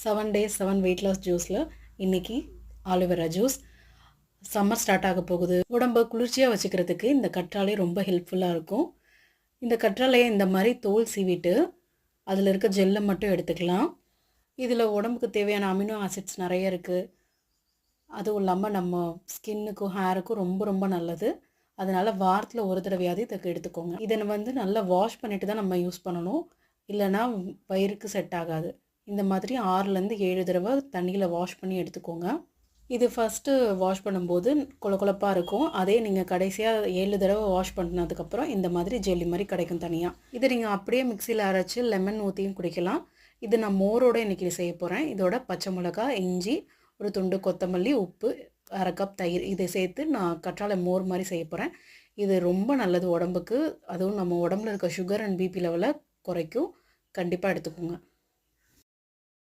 7 days 7 weight loss ஜூஸில் இன்றைக்கி aloe vera juice. Summer start ஆக போகுது. உடம்பை குளிர்ச்சியாக வச்சுக்கிறதுக்கு இந்த கற்றாழை ரொம்ப ஹெல்ப்ஃபுல்லாக இருக்கும். இந்த கற்றாழையை இந்த மாதிரி தோல் சீவிட்டு அதில் இருக்க ஜெல்லை மட்டும் எடுத்துக்கலாம். இதில் உடம்புக்கு தேவையான அமினோ ஆசிட்ஸ் நிறைய இருக்குது. அதுவும் இல்லாமல் நம்ம ஸ்கின்னுக்கும் ஹேருக்கும் ரொம்ப ரொம்ப நல்லது. அதனால் வாரத்தில் ஒரு தடவையாவது இதை எடுத்துக்கோங்க. இதை நல்லா வாஷ் பண்ணிவிட்டு தான் நம்ம யூஸ் பண்ணணும், இல்லைனா வயிறுக்கு செட் ஆகாது. இந்த மாதிரி 6லேருந்து 7 தடவை தண்ணியில் வாஷ் பண்ணி எடுத்துக்கோங்க. இது ஃபஸ்ட்டு வாஷ் பண்ணும்போது கொழப்பாக இருக்கும். அதே நீங்கள் கடைசியாக 7 தடவை வாஷ் பண்ணதுக்கப்புறம் இந்த மாதிரி ஜெல்லி மாதிரி கிடைக்கும் தனியாக. இதை நீங்கள் அப்படியே மிக்சியில் அரைச்சி லெமன் ஊற்றியும் குடிக்கலாம். இது நான் மோரோடு இன்றைக்கி செய்ய போகிறேன். இதோட பச்சை மிளகா, இஞ்சி, ஒரு துண்டு கொத்தமல்லி, உப்பு, 1/2 கப் தயிர் இதை சேர்த்து நான் கற்றாழை மோர் மாதிரி செய்ய போகிறேன். இது ரொம்ப நல்லது உடம்புக்கு. அதுவும் நம்ம உடம்புல இருக்க சுகர் அண்ட் பிபி லெவலை குறைக்கும். கண்டிப்பாக எடுத்துக்கோங்க.